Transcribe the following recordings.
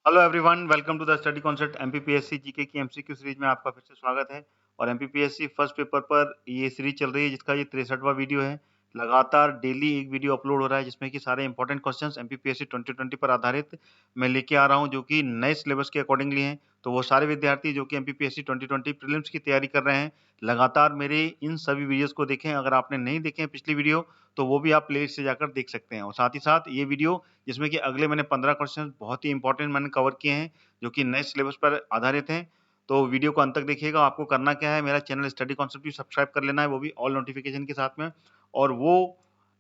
Hello everyone, welcome to the study concept MPPSC GK की MCQ series में आपका फिर से स्वागत है। और एमपीपीएससी फर्स्ट पेपर पर ये सीरीज चल रही है जिसका ये 63वां वीडियो है। लगातार डेली एक वीडियो अपलोड हो रहा है जिसमें कि सारे इंपॉर्टेंट क्वेश्चंस एमपीपीएससी 2020 पर आधारित मैं लेके आ रहा हूँ जो कि नए सिलेबस के अकॉर्डिंगली हैं। तो वो सारे विद्यार्थी जो कि एमपीपीएससी 2020 प्रीलिम्स की तैयारी कर रहे हैं, लगातार मेरे इन सभी वीडियोस को देखें। अगर आपने नहीं देखे हैं पिछली वीडियो तो वो भी आप प्लेलिस्ट से जाकर देख सकते हैं। और साथ ही साथ ये वीडियो जिसमें कि अगले मैंने 15 क्वेश्चन बहुत ही इंपॉर्टेंट मैंने कवर किए हैं जो कि नए सिलेबस पर आधारित हैं। तो वीडियो को अंत तक देखिएगा। आपको करना क्या है, मेरा चैनल स्टडी कॉन्सेप्ट भी सब्सक्राइब कर लेना है, वो भी ऑल नोटिफिकेशन के साथ में। और वो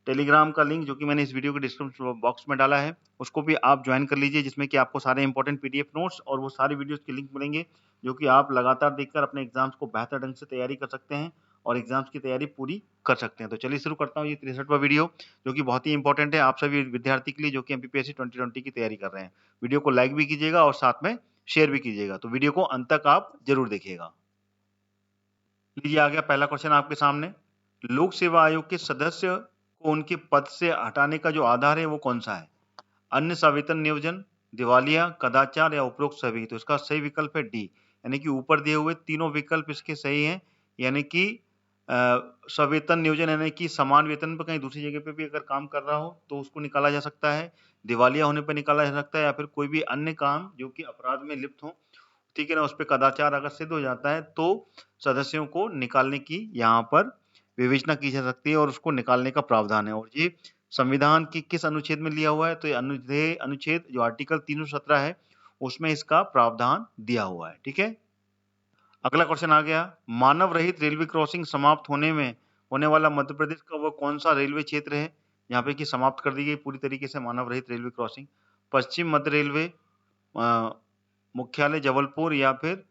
टेलीग्राम का लिंक जो कि मैंने इस वीडियो के डिस्क्रिप्शन बॉक्स में डाला है उसको भी आप ज्वाइन कर लीजिए, जिसमें कि आपको सारे इंपॉर्टेंट पीडीएफ नोट्स और वो सारी वीडियोस के लिंक मिलेंगे जो कि आप लगातार देखकर अपने एग्जाम्स को बेहतर ढंग से तैयारी कर सकते हैं और एग्जाम्स की तैयारी पूरी कर सकते हैं। तो चलिए शुरू करता हूँ ये 63वां वीडियो जो कि बहुत ही इंपॉर्टेंट है आप सभी विद्यार्थी के लिए जो कि एमपीपीएससी 2020 की तैयारी कर रहे हैं। वीडियो को लाइक भी कीजिएगा और साथ में शेयर भी कीजिएगा। तो वीडियो को अंत तक आप जरूर देखिएगा। लीजिए आ गया पहला क्वेश्चन आपके सामने। लोक सेवा आयोग के सदस्य को उनके पद से हटाने का जो आधार है वो कौन सा है? अन्य सवेतन नियोजन, दिवालिया, कदाचार या उपरोक्त सभी। तो इसका सही विकल्प है डी, यानी कि ऊपर दिए हुए तीनों विकल्प इसके सही हैं। यानी कि सवेतन नियोजन यानी कि समान वेतन पर कहीं दूसरी जगह पे भी अगर काम कर रहा हो तो उसको निकाला जा सकता है, दिवालिया होने पर निकाला जा सकता है, या फिर कोई भी अन्य काम जो कि अपराध में लिप्त हो, ठीक है ना, उस पर कदाचार अगर सिद्ध हो जाता है तो सदस्यों को निकालने की यहाँ पर विवेचना की जा सकती है और उसको निकालने का प्रावधान है। और ये संविधान की किस अनुच्छेद में लिया हुआ है? तो ये अनुच्छेद जो आर्टिकल 317 है उसमें इसका प्रावधान दिया हुआ है। ठीक है, अगला क्वेश्चन आ गया। मानव रहित रेलवे क्रॉसिंग समाप्त होने में होने वाला मध्य प्रदेश का वो कौन सा रेलवे क्षेत्र है यहाँ पे कि समाप्त कर दी गई पूरी तरीके से मानव रहित रेलवे क्रॉसिंग? पश्चिम मध्य रेलवे मुख्यालय जबलपुर, या फिर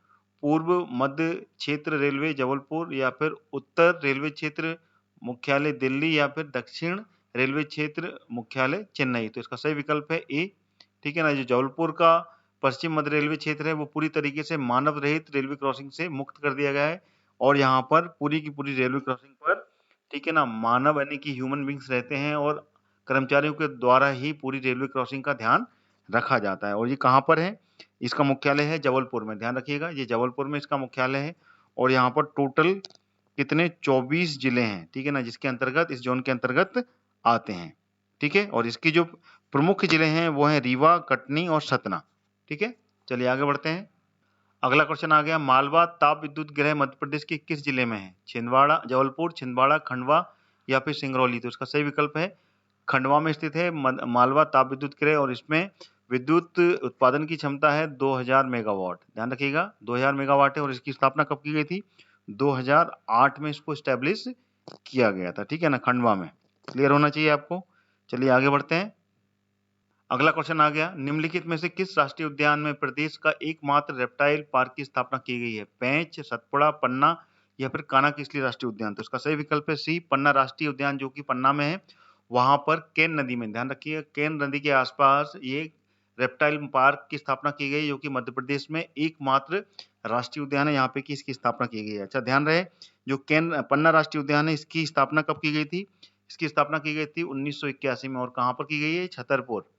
पूर्व मध्य क्षेत्र रेलवे जबलपुर, या फिर उत्तर रेलवे क्षेत्र मुख्यालय दिल्ली, या फिर दक्षिण रेलवे क्षेत्र मुख्यालय चेन्नई। तो इसका सही विकल्प है ए। ठीक है ना, जो जबलपुर का पश्चिम मध्य रेलवे क्षेत्र है वो पूरी तरीके से मानव रहित रेलवे क्रॉसिंग से मुक्त कर दिया गया है और यहाँ पर पूरी की पूरी रेलवे क्रॉसिंग पर, ठीक है ना, मानव यानी कि ह्यूमन बींग्स रहते हैं और कर्मचारियों के द्वारा ही पूरी रेलवे क्रॉसिंग का ध्यान रखा जाता है। और ये कहाँ पर है? इसका मुख्यालय है जबलपुर में, ध्यान रखिएगा ये जबलपुर में इसका मुख्यालय है। और यहाँ पर टोटल कितने 24 जिले हैं, ठीक है ना, जिसके अंतर्गत इस जोन के अंतर्गत आते हैं। ठीक है, और इसकी जो प्रमुख जिले हैं वो हैं रीवा, कटनी और सतना। ठीक है, चलिए आगे बढ़ते हैं। अगला क्वेश्चन आ गया। मालवा ताप विद्युत गृह मध्य प्रदेश के किस जिले में है? छिंदवाड़ा, जबलपुर, छिंदवाड़ा, खंडवा या फिर सिंगरौली। तो इसका सही विकल्प है खंडवा में स्थित है मालवा ताप विद्युत गृह और इसमें विद्युत उत्पादन की क्षमता है 2000 मेगावाट। ध्यान रखिएगा 2000 मेगावाट है और इसकी स्थापना कब की गई थी? 2008 में इसको स्टैब्लिश किया गया था। ठीक है ना, खंडवा में। क्लियर होना चाहिए आपको। चलिए आगे बढ़ते हैं। अगला क्वेश्चन आ गया। निम्नलिखित में से किस राष्ट्रीय उद्यान में प्रदेश का एकमात्र रेप्टाइल पार्क की स्थापना की गई है? पेंच, सतपुड़ा, पन्ना या फिर कानाकिसली राष्ट्रीय उद्यान। तो इसका सही विकल्प है सी, पन्ना राष्ट्रीय उद्यान जो कि पन्ना में है। वहां पर केन नदी में, ध्यान रखिए केन नदी के आसपास ये रेप्टाइल पार्क की स्थापना की गई जो कि मध्य प्रदेश में एकमात्र राष्ट्रीय उद्यान है, यहाँ पे की इसकी स्थापना की गई है। अच्छा ध्यान रहे, जो केन पन्ना राष्ट्रीय उद्यान है इसकी स्थापना कब की गई थी? इसकी स्थापना की गई थी 1981 में। और कहाँ पर की गई है? छतरपुर।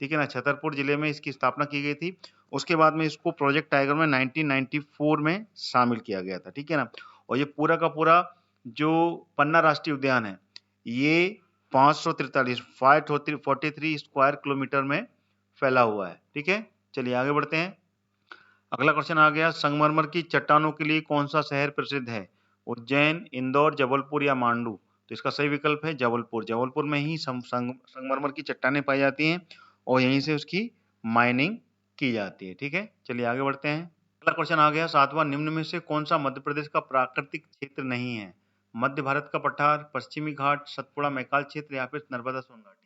ठीक है ना, छतरपुर जिले में इसकी स्थापना की गई थी। उसके बाद में इसको प्रोजेक्ट टाइगर में 1994 में शामिल किया गया था। ठीक है ना, और ये पूरा का पूरा जो पन्ना राष्ट्रीय उद्यान है ये 543 स्क्वायर किलोमीटर में फैला हुआ है। ठीक है, चलिए आगे बढ़ते हैं। अगला क्वेश्चन आ गया। संगमरमर की चट्टानों के लिए कौन सा शहर प्रसिद्ध है? उज्जैन, इंदौर, जबलपुर या मांडू। तो इसका सही विकल्प है जबलपुर। जबलपुर में ही संगमरमर की चट्टानें पाई जाती हैं और यहीं से उसकी माइनिंग की जाती है। ठीक है, चलिए आगे बढ़ते हैं। अगला क्वेश्चन आ गया। सातवां, निम्न में से कौन सा मध्य प्रदेश का प्राकृतिक क्षेत्र नहीं है? मध्य भारत का पठार, पश्चिमी घाट, सतपुड़ा मैकाल क्षेत्र या फिर नर्मदा सोन घाटी।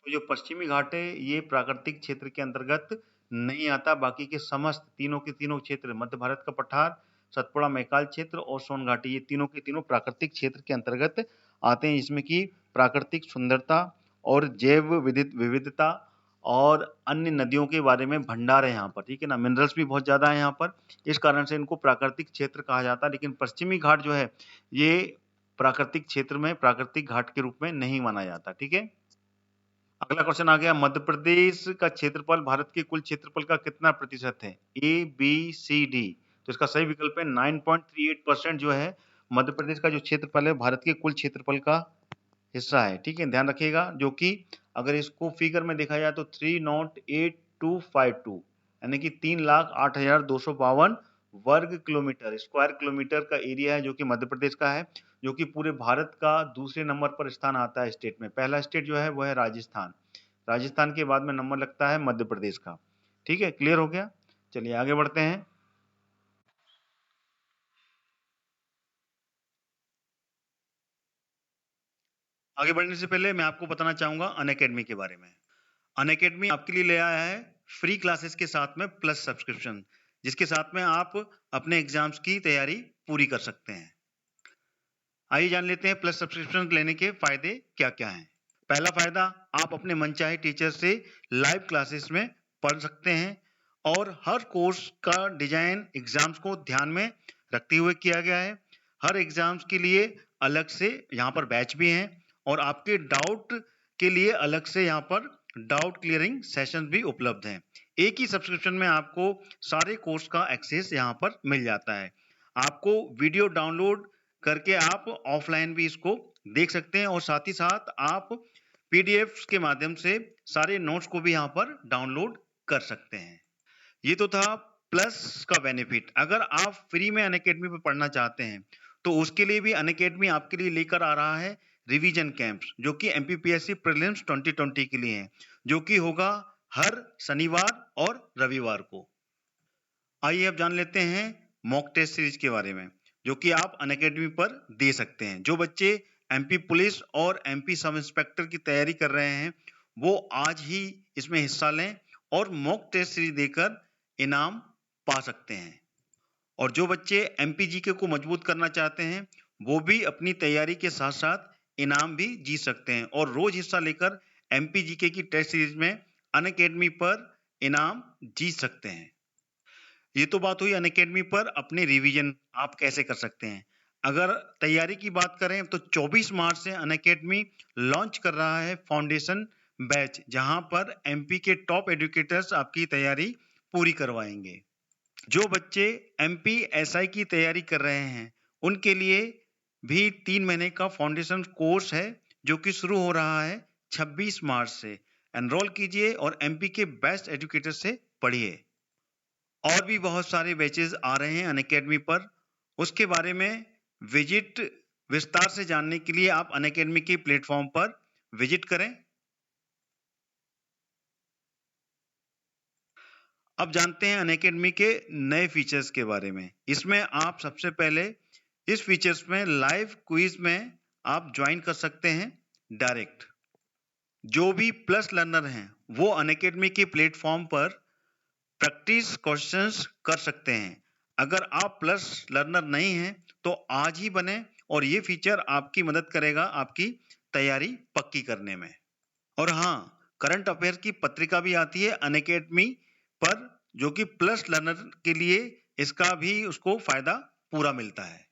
तो जो पश्चिमी घाट है ये प्राकृतिक क्षेत्र के अंतर्गत नहीं आता। बाकी के समस्त तीनों के तीनों क्षेत्र, मध्य भारत का पठार, सतपुड़ा मैकाल क्षेत्र और सोन घाटी, ये तीनों के तीनों प्राकृतिक क्षेत्र के अंतर्गत आते हैं। इसमें की प्राकृतिक सुंदरता और जैव विविधता और अन्य नदियों के बारे में भंडार है यहाँ पर। ठीक है ना, मिनरल्स भी बहुत ज्यादा है यहाँ पर, इस कारण से इनको प्राकृतिक क्षेत्र कहा जाता है। लेकिन पश्चिमी घाट जो है ये प्राकृतिक क्षेत्र में प्राकृतिक घाट के रूप में नहीं माना जाता। ठीक है, अगला क्वेश्चन आ गया, मध्य प्रदेश का क्षेत्रफल भारत के कुल क्षेत्रफल का कितना प्रतिशत है? ए, बी, सी, डी। तो इसका सही विकल्प है 9.38% जो है मध्य प्रदेश का जो क्षेत्रफल है भारत के कुल क्षेत्रफल का हिस्सा है। ठीक है, ध्यान रखिएगा, जो कि अगर इसको फिगर में देखा जाए तो 308,252 यानी कि 3,08,252 वर्ग किलोमीटर, स्क्वायर किलोमीटर का एरिया है जो कि मध्य प्रदेश का है, जो कि पूरे भारत का दूसरे नंबर पर स्थान आता है स्टेट में। पहला स्टेट जो है वो है राजस्थान, राजस्थान के बाद में नंबर लगता है मध्य प्रदेश का। ठीक है, क्लियर हो गया? चलिए आगे बढ़ते हैं। आगे बढ़ने से पहले मैं आपको बताना चाहूंगा अनअकैडमी के बारे में। अनअकैडमी आपके लिए ले आया है फ्री क्लासेस के साथ में प्लस सब्सक्रिप्शन, जिसके साथ में आप अपने एग्जाम्स की तैयारी पूरी कर सकते हैं। आइए जान लेते हैं प्लस सब्सक्रिप्शन लेने के फायदे क्या क्या हैं। पहला फायदा, आप अपने मनचाहे टीचर से लाइव क्लासेस में पढ़ सकते हैं और हर कोर्स का डिजाइन एग्जाम्स को ध्यान में रखते हुए किया गया है। हर एग्जाम्स के लिए अलग से यहाँ पर बैच भी हैं और आपके डाउट के लिए अलग से यहाँ पर डाउट क्लियरिंग सेशन भी उपलब्ध हैं। एक ही सब्सक्रिप्शन में आपको सारे कोर्स का एक्सेस यहाँ पर मिल जाता है। आपको वीडियो डाउनलोड करके आप ऑफलाइन भी इसको देख सकते हैं और साथ ही साथ आप पीडीएफ के माध्यम से सारे नोट्स को भी यहाँ पर डाउनलोड कर सकते हैं। ये तो था प्लस का बेनिफिट। अगर आप फ्री में अनअकैडमी पर पढ़ना चाहते हैं तो उसके लिए भी अनअकैडमी आपके लिए लेकर आ रहा है रिवीजन कैंप्स, जो कि एमपीपीएससी प्रीलिम्स 2020 के लिए है, जो कि होगा हर शनिवार और रविवार को। आइए अब जान लेते हैं मॉक टेस्ट सीरीज के बारे में, जो कि आप अनअकैडमी पर दे सकते हैं। जो बच्चे एमपी पुलिस और एमपी सब इंस्पेक्टर की तैयारी कर रहे हैं वो आज ही इसमें हिस्सा लें और मॉक टेस्ट सीरीज देकर इनाम पा सकते हैं। और जो बच्चे एमपी जीके को मजबूत करना चाहते हैं वो भी अपनी तैयारी के साथ साथ इनाम भी जीत सकते हैं और रोज हिस्सा लेकर एमपी जीके की टेस्ट सीरीज में अनअकैडमी पर इनाम जीत सकते हैं। ये तो बात हुई अनअकैडमी पर अपने रिवीजन आप कैसे कर सकते हैं। अगर तैयारी की बात करें तो 24 मार्च से अनअकैडमी लॉन्च कर रहा है फाउंडेशन बैच, जहां पर एमपी के टॉप एजुकेटर्स आपकी तैयारी पूरी करवाएंगे। जो बच्चे एमपी एसआई की तैयारी कर रहे हैं उनके लिए भी 3 महीने का फाउंडेशन कोर्स है जो कि शुरू हो रहा है 26 मार्च से। एनरोल कीजिए और एमपी के बेस्ट एजुकेटर से पढ़िए। और भी बहुत सारे बैचेस आ रहे हैं अनअकैडमी पर, उसके बारे में विस्तार से जानने के लिए आप अनअकैडमी के प्लेटफॉर्म पर विजिट करें। अब जानते हैं अनअकैडमी के नए फीचर्स के बारे में। इसमें आप सबसे पहले इस फीचर्स में लाइव क्विज में आप ज्वाइन कर सकते हैं डायरेक्ट। जो भी प्लस लर्नर हैं वो अनअकैडमी के प्लेटफॉर्म पर प्रैक्टिस क्वेश्चंस कर सकते हैं। अगर आप प्लस लर्नर नहीं हैं तो आज ही बने और ये फीचर आपकी मदद करेगा आपकी तैयारी पक्की करने में। और हाँ, करंट अफेयर की पत्रिका भी आती है अनअकैडमी पर, जो कि प्लस लर्नर के लिए इसका भी उसको फायदा पूरा मिलता है।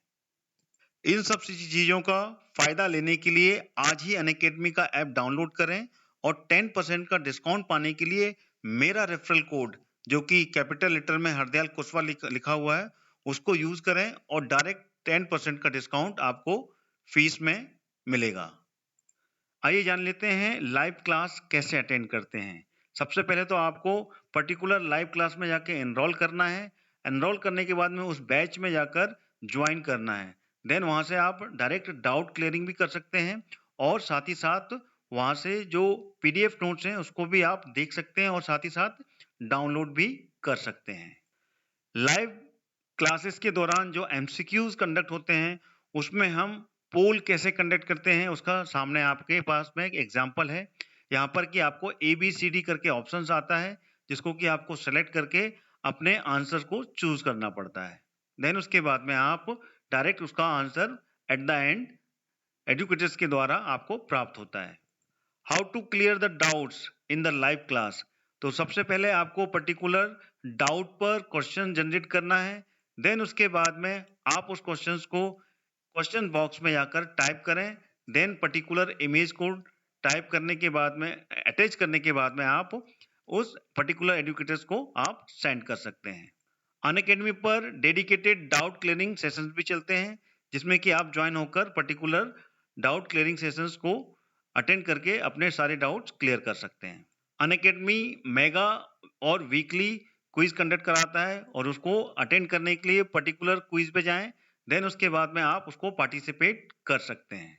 इन सब चीजों का फायदा लेने के लिए आज ही अनअकैडमी का ऐप डाउनलोड करें और 10% का डिस्काउंट पाने के लिए मेरा रेफरल कोड, जो कि कैपिटल लेटर में हरदयाल कुशवाहा लिखा हुआ है, उसको यूज करें और डायरेक्ट 10% का डिस्काउंट आपको फीस में मिलेगा। आइए जान लेते हैं लाइव क्लास कैसे अटेंड करते हैं। सबसे पहले तो आपको पर्टिकुलर लाइव क्लास में जाके एनरोल करना है। एनरोल करने के बाद में उस बैच में जाकर ज्वाइन करना है। देन वहां से आप डायरेक्ट डाउट क्लियरिंग भी कर सकते हैं और साथ ही साथ वहां से जो पीडीएफ नोट्स हैं उसको भी आप देख सकते हैं और साथ ही साथ डाउनलोड भी कर सकते हैं। लाइव क्लासेस के दौरान जो एमसीक्यूज कंडक्ट होते हैं उसमें हम पोल कैसे कंडक्ट करते हैं उसका सामने आपके पास में एक एग्जांपल है। यहाँ पर कि आपको ABCD करके ऑप्शंस आता है जिसको कि आपको सेलेक्ट करके अपने आंसर को चूज करना पड़ता है। देन उसके बाद में आप डायरेक्ट उसका answer at the end educators के द्वारा आपको प्राप्त होता है। How to clear the doubts in the live class. तो सबसे पहले आपको पर्टिकुलर डाउट पर क्वेश्चन जनरेट करना है। देन उसके बाद में आप उस क्वेश्चन को क्वेश्चन बॉक्स में जाकर टाइप करें। देन पर्टिकुलर इमेज को टाइप करने के बाद में, अटैच करने के बाद में आप उस पर्टिकुलर एजुकेटर्स को आप सेंड कर सकते हैं। अनअकैडमी पर डेडिकेटेड डाउट क्लियरिंग सेशंस भी चलते हैं, जिसमें कि आप ज्वाइन होकर पर्टिकुलर डाउट क्लियरिंग सेशंस को अटेंड करके अपने सारे डाउट्स क्लियर कर सकते हैं। अनअकैडमी मेगा और वीकली क्विज कंडक्ट कराता है और उसको अटेंड करने के लिए पर्टिकुलर क्विज पे जाएं, देन उसके बाद में आप उसको पार्टिसिपेट कर सकते हैं।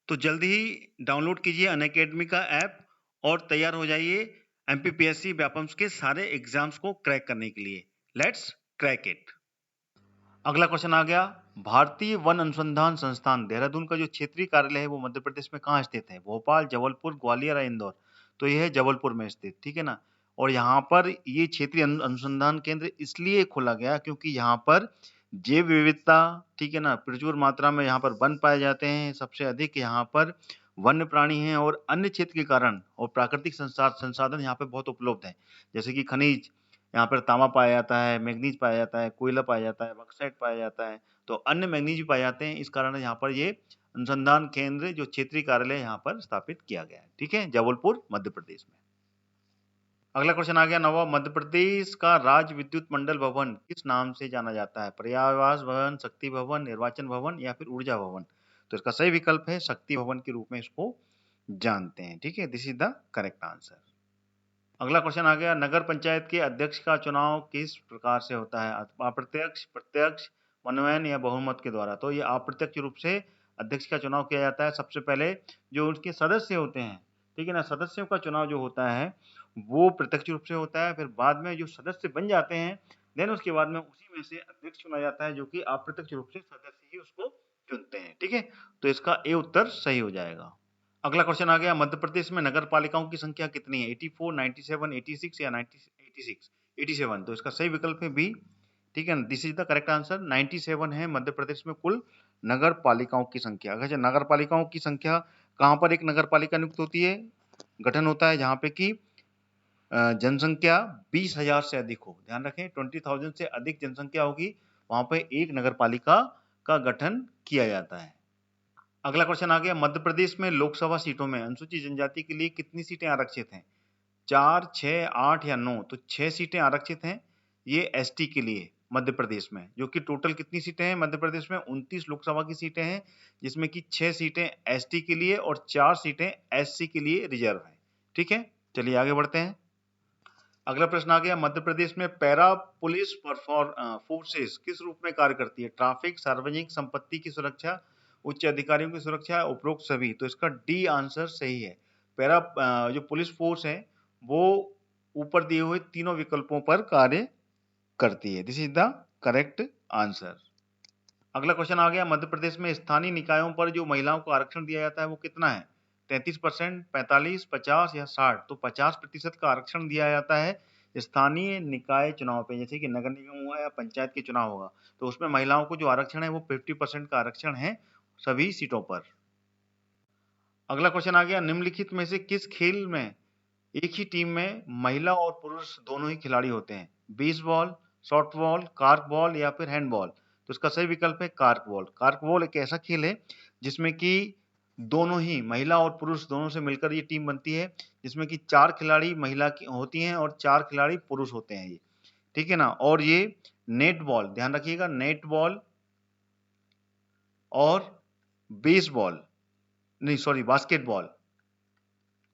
तो जल्दी ही डाउनलोड कीजिए अनअकैडमी का ऐप और तैयार हो जाइए एमपीपीएससी व्यापम्स के सारे एग्जाम्स को क्रैक करने के लिए। Let's crack it. अगला क्वेश्चन आ गया, भारतीय वन अनुसंधान संस्थान देहरादून का जो क्षेत्रीय कार्यालय है वो मध्य प्रदेश में कहाँ स्थित है? भोपाल, जबलपुर, ग्वालियर या इंदौर? तो ये है जबलपुर में स्थित, ठीक है ना। और यहाँ पर ये क्षेत्रीय अनुसंधान केंद्र इसलिए खोला गया क्योंकि यहाँ पर जैव विविधता, ठीक है ना, प्रचुर मात्रा में यहाँ पर वन पाए जाते हैं, सबसे अधिक यहाँ पर वन्य प्राणी हैं और अन्य क्षेत्र के कारण और प्राकृतिक संसाधन यहाँ पे बहुत उपलब्ध है, जैसे कि खनिज, यहाँ पर तांबा पाया जाता है, मैग्नीज पाया जाता है, कोयला पाया जाता है, बॉक्साइट पाया जाता है, तो अन्य मैग्नीज भी पाए जाते हैं। इस कारण यहाँ पर ये अनुसंधान केंद्र जो क्षेत्रीय कार्यालय यहाँ पर स्थापित किया गया है, ठीक है, जबलपुर मध्य प्रदेश में। अगला क्वेश्चन आ गया, नवा मध्य प्रदेश का राज्य विद्युत मंडल भवन किस नाम से जाना जाता है? पर्यावास भवन, शक्ति भवन, निर्वाचन भवन या फिर ऊर्जा भवन? तो इसका सही विकल्प है शक्ति भवन के रूप में इसको जानते हैं, ठीक है, this is the correct answer. अगला क्वेश्चन आ गया, नगर पंचायत के अध्यक्ष का चुनाव किस प्रकार से होता है? अप्रत्यक्ष, प्रत्यक्ष, मनोनयन या बहुमत के द्वारा? तो ये अप्रत्यक्ष रूप से अध्यक्ष का चुनाव किया जाता है। सबसे पहले जो उनके सदस्य होते हैं, ठीक है ना, सदस्यों का चुनाव जो होता है वो प्रत्यक्ष रूप से होता है, फिर बाद में जो सदस्य बन जाते हैं देन उसके बाद में उसी में से अध्यक्ष चुना जाता है, जो कि अप्रत्यक्ष रूप से सदस्य ही उसको चुनते हैं, ठीक है। तो इसका ए उत्तर सही हो जाएगा। अगला क्वेश्चन आ गया, मध्य प्रदेश में नगर पालिकाओं की संख्या कितनी है? 84, 97, 86 या 86? 87, तो इसका सही विकल्प है बी, ठीक है ना, this is the correct answer. 97 है मध्य प्रदेश में कुल नगर पालिकाओं की संख्या। अगर नगर पालिकाओं की संख्या कहाँ पर एक नगर पालिका नियुक्त होती है, गठन होता है, जहाँ पे की जनसंख्या 20,000 से अधिक हो, ध्यान रखें 20,000 से अधिक जनसंख्या होगी वहां पे एक नगर पालिका का गठन किया जाता है। अगला क्वेश्चन आ गया, मध्य प्रदेश में लोकसभा सीटों में अनुसूचित जनजाति के लिए कितनी सीटें आरक्षित हैं? 4, 6, 8 या 9? तो 6 सीटें आरक्षित हैं ये एसटी के लिए मध्य प्रदेश में, जो कि टोटल कितनी सीटें हैं मध्य प्रदेश में? 29 लोकसभा की सीटें हैं, जिसमें कि 6 सीटें एसटी के लिए और 4 सीटें एससी के लिए रिजर्व है, ठीक है। चलिए आगे बढ़ते हैं। अगला प्रश्न आ गया, मध्य प्रदेश में पैरा पुलिस फोर्सेस किस रूप में कार्य करती है? ट्रैफिक, सार्वजनिक संपत्ति की सुरक्षा, उच्च अधिकारियों की सुरक्षा, उपरोक्त सभी? तो इसका डी आंसर सही है। पैरा जो पुलिस फोर्स है वो ऊपर दिए हुए तीनों विकल्पों पर कार्य करती है, this is the correct answer. अगला क्वेश्चन आ गया, मध्य प्रदेश में स्थानीय निकायों पर जो महिलाओं को आरक्षण दिया जाता है वो कितना है? 33%, 45, 50 या 60? तो 50% का आरक्षण दिया जाता है स्थानीय निकाय चुनाव पे, जैसे कि नगर निगम हुआ या पंचायत के चुनाव होगा, तो उसमें महिलाओं को जो आरक्षण है वो 50% का आरक्षण है सभी सीटों पर। अगला क्वेश्चन आ गया, निम्नलिखित में से किस खेल में एक ही टीम में महिला और पुरुष दोनों ही खिलाड़ी होते हैं? बेसबॉल, सॉफ्टबॉल, कार्क बॉल या फिर हैंडबॉल? तो इसका सही विकल्प है कार्क बॉल। कार्क बॉल एक ऐसा खेल है जिसमें कि दोनों ही महिला और पुरुष दोनों से मिलकर ये टीम बनती है, जिसमें कि 4 खिलाड़ी महिला की होती हैं और 4 खिलाड़ी पुरुष होते हैं ये, ठीक है ना। और ये नेट बॉल, ध्यान रखिएगा, नेट बॉल और बेसबॉल, नहीं सॉरी बास्केटबॉल,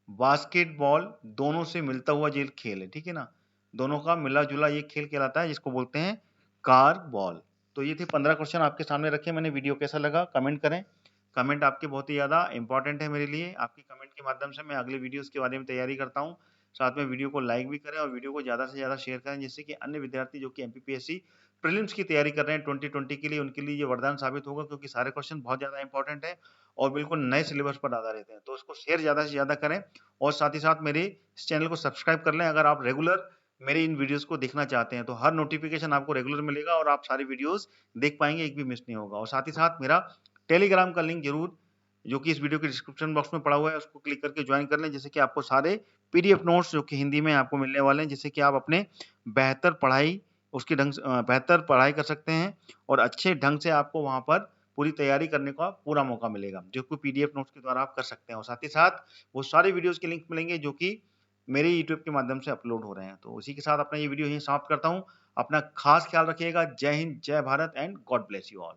बास्केटबॉल दोनों से मिलता हुआ ये खेल है, ठीक है ना, दोनों का मिला जुला ये खेल कहलाता है, जिसको बोलते हैं कार्क बॉल। तो ये थे 15 क्वेश्चन आपके सामने रखे मैंने। वीडियो कैसा लगा कमेंट करें, कमेंट आपके बहुत ही ज़्यादा इंपॉर्टेंट है मेरे लिए। आपके कमेंट के माध्यम से मैं अगले वीडियोस के बारे में तैयारी करता हूँ। साथ में वीडियो को लाइक भी करें और वीडियो को ज़्यादा से ज़्यादा शेयर करें, जिससे कि अन्य विद्यार्थी जो कि एमपीपीएससी प्रीलिम्स की तैयारी कर रहे हैं 2020 के लिए, उनके लिए ये वरदान साबित होगा, क्योंकि सारे क्वेश्चन बहुत ज़्यादा इंपॉर्टेंट है और बिल्कुल नए सिलेबस पर आधारित है। तो इसको शेयर ज़्यादा से ज़्यादा करें और साथ ही साथ मेरे इस चैनल को सब्सक्राइब कर लें। अगर आप रेगुलर मेरे इन वीडियोस को देखना चाहते हैं तो हर नोटिफिकेशन आपको रेगुलर मिलेगा और आप सारी वीडियोस देख पाएंगे, एक भी मिस नहीं होगा। और साथ ही साथ मेरा टेलीग्राम का लिंक जरूर, जो कि इस वीडियो के डिस्क्रिप्शन बॉक्स में पड़ा हुआ है, उसको क्लिक करके ज्वाइन कर लें, जिससे कि आपको सारे पीडीएफ नोट्स जो कि हिंदी में आपको मिलने वाले हैं, जिससे कि आप अपने बेहतर पढ़ाई उसके ढंग से बेहतर पढ़ाई कर सकते हैं और अच्छे ढंग से आपको वहाँ पर पूरी तैयारी करने का पूरा मौका मिलेगा, जो कि पीडीएफ नोट्स के द्वारा आप कर सकते हैं और साथ ही साथ वो सारे वीडियोज़ के लिंक मिलेंगे जो कि मेरे यूट्यूब के माध्यम से अपलोड हो रहे हैं। तो उसी के साथ अपना ये वीडियो यहीं समाप्त करता हूँ। अपना खास ख्याल रखिएगा। जय हिंद, जय Bharat and God bless you all.